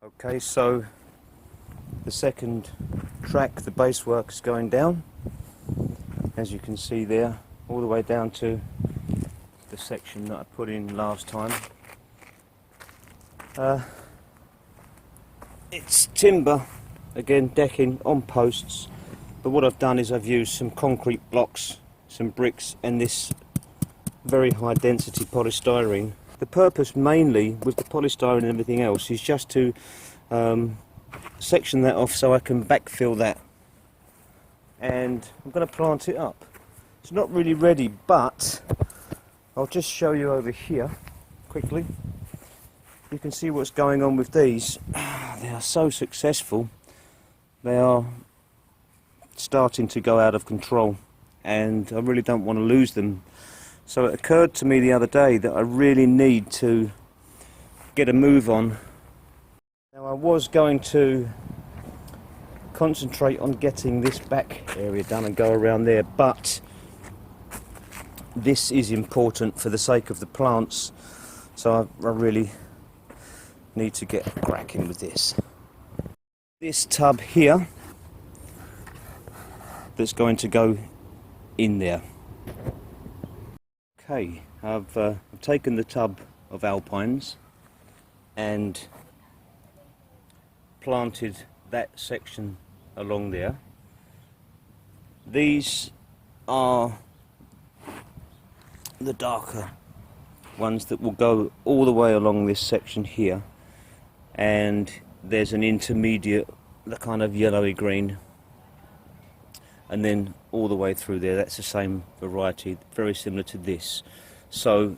Okay, so the second track, the base work is going down, as you can see there, all the way down to the section that I put in last time. It's timber, again decking on posts, but what I've done is I've used some concrete blocks, some bricks and this very high density polystyrene. The purpose mainly with the polystyrene and everything else is just to section that off so I can backfill that, and I'm going to plant it up. It's not really ready, but I'll just show you over here quickly. You can see what's going on with these. They are so successful. They are starting to go out of control and I really don't want to lose them. So it occurred to me the other day that I really need to get a move on. Now I was going to concentrate on getting this back area done and go around there, but this is important for the sake of the plants, so I really need to get cracking with this. This tub here that's going to go in there. Okay, I've taken the tub of alpines and planted that section along there. These are the darker ones that will go all the way along this section here, and there's an intermediate, the kind of yellowy green, and then all the way through there. That's the same variety, very similar to this, so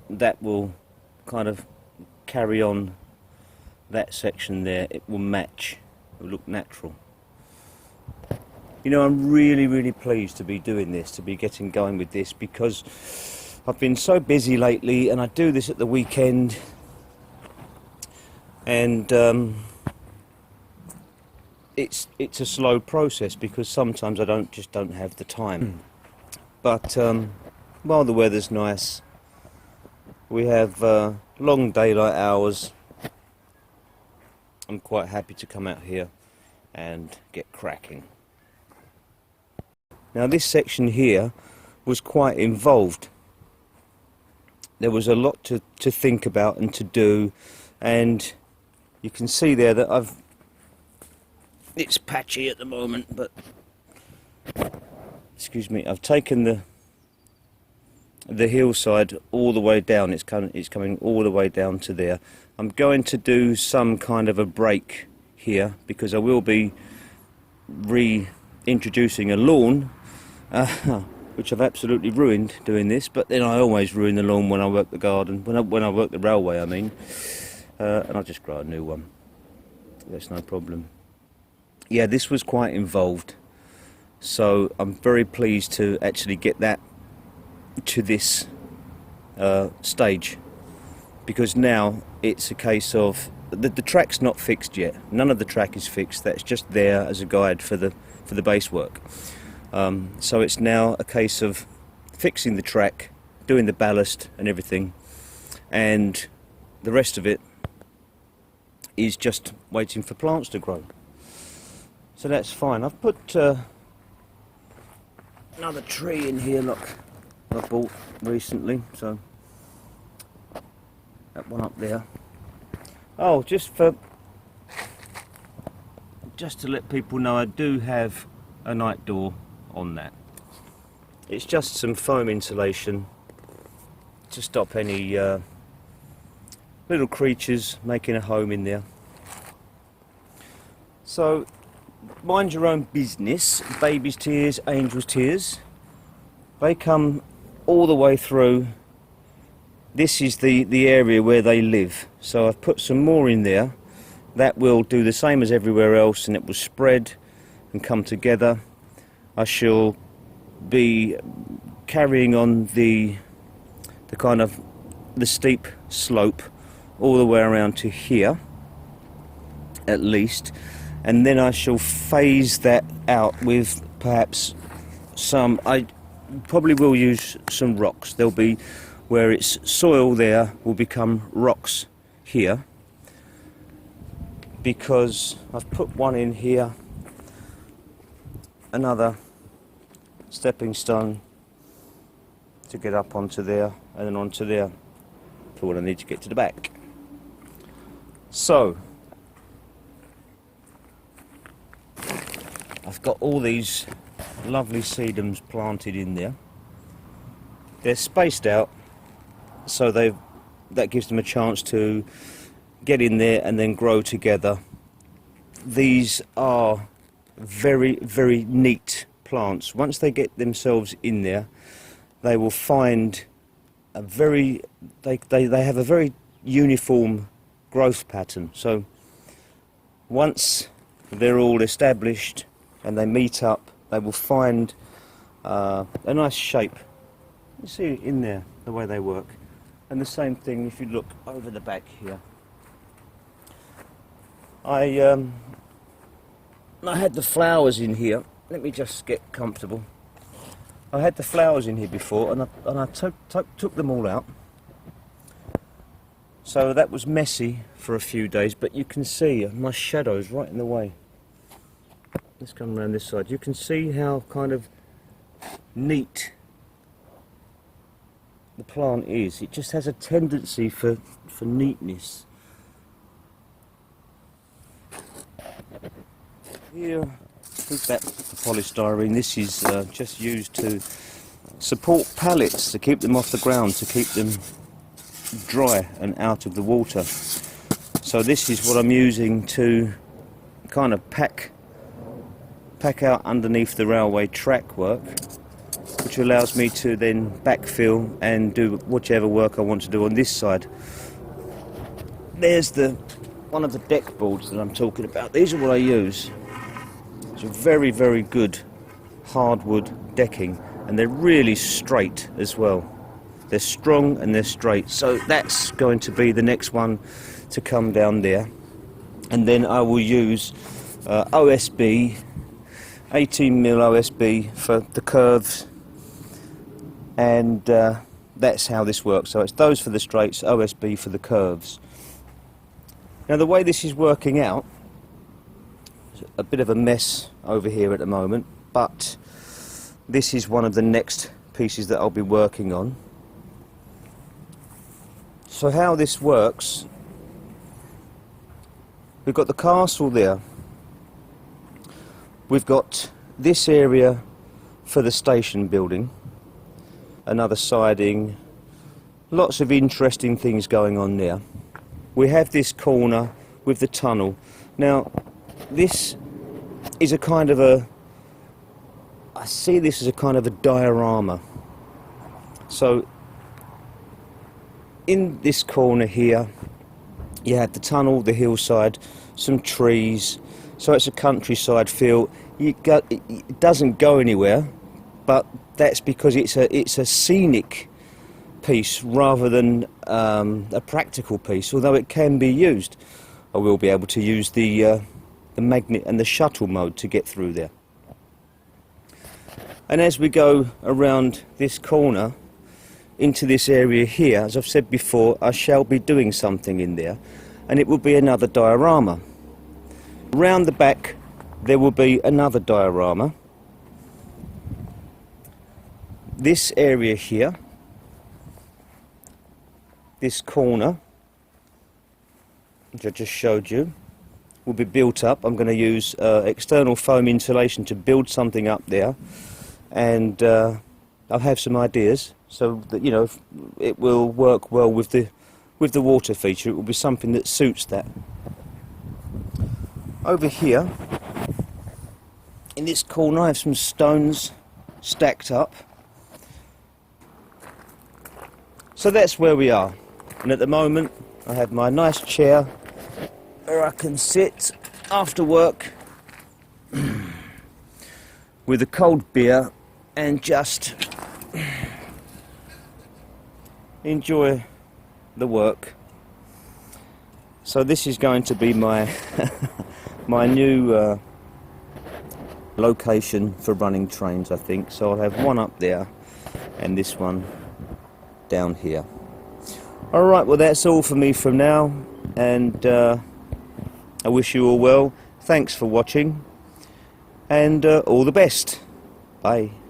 that will kind of carry on that section there. It will match, it will look natural. You know, I'm really pleased to be doing this, to be getting going with this, because I've been so busy lately, and I do this at the weekend, and it's a slow process because sometimes I just don't have the time. But while the weather's nice, we have long daylight hours, I'm quite happy to come out here and get cracking. Now this section here was quite involved. There was a lot to think about and to do, and you can see there that it's patchy at the moment, but excuse me, I've taken the hillside all the way down. It's coming all the way down to there. I'm going to do some kind of a break here because I will be reintroducing a lawn, which I've absolutely ruined doing this, but then I always ruin the lawn when I work the garden, when I work the railway I mean, and I'll just grow a new one. That's no problem. Yeah, this was quite involved, so I'm very pleased to actually get that to this stage, because now it's a case of the track's not fixed yet. None of the track is fixed. That's just there as a guide for the base work. So it's now a case of fixing the track, doing the ballast and everything, and the rest of it is just waiting for plants to grow. So that's fine. I've put another tree in here, look, I bought recently, so that one up there. Oh, just to let people know, I do have a night door on that. It's just some foam insulation to stop any little creatures making a home in there. So mind your own business. Baby's tears, angel's tears, they come all the way through. This is the area where they live, so I've put some more in there. That will do the same as everywhere else, and it will spread and come together. I shall be carrying on the kind of the steep slope all the way around to here at least, and then I shall phase that out with perhaps some, I probably will use some rocks. There'll be, where it's soil there will become rocks here, because I've put one in here, another stepping stone to get up onto there, and then onto there for what I need to get to the back. So I've got all these lovely sedums planted in there. They're spaced out, so that gives them a chance to get in there and then grow together. These are very, very neat plants. Once they get themselves in there, they will find a very, they have a very uniform growth pattern. So once they're all established and they meet up, they will find a nice shape. You see in there the way they work. And the same thing if you look over the back here. I had the flowers in here. Let me just get comfortable. I had the flowers in here before, and I took them all out. So that was messy for a few days, but you can see my shadow's right in the way. Let's come around this side. You can see how kind of neat the plant is. It just has a tendency for neatness. Here, is that polystyrene. This is just used to support pallets, to keep them off the ground, to keep them dry and out of the water. So this is what I'm using to kind of pack out underneath the railway track work, which allows me to then backfill and do whichever work I want to do on this side. There's one of the deck boards that I'm talking about. These are what I use. It's a very, very good hardwood decking, and they're really straight as well. They're strong and they're straight. So that's going to be the next one to come down there. And then I will use OSB, 18mm OSB for the curves, and that's how this works. So it's those for the straights, OSB for the curves. Now the way this is working out, is a bit of a mess over here at the moment, but this is one of the next pieces that I'll be working on. So how this works, we've got the castle there. We've got this area for the station building, another siding, lots of interesting things going on there. We have this corner with the tunnel. Now, this is a kind of I see this as a kind of a diorama. So, in this corner here, you have the tunnel, the hillside, some trees. So it's a countryside feel. It doesn't go anywhere, but that's because it's a scenic piece rather than a practical piece. Although it can be used, I will be able to use the magnet and the shuttle mode to get through there. And as we go around this corner into this area here, as I've said before, I shall be doing something in there, and it will be another diorama. Round the back there will be another diorama. This area here, this corner, which I just showed you, will be built up. I'm going to use external foam insulation to build something up there, and I'll have some ideas so that, you know, it will work well with the water feature. It will be something that suits that. Over here, in this corner, I have some stones stacked up. So that's where we are. And at the moment, I have my nice chair where I can sit after work with a cold beer and just enjoy the work. So this is going to be my my new location for running trains, I think. So I'll have one up there and this one down here. Alright, well that's all for me from now, and I wish you all well. Thanks for watching, and all the best. Bye.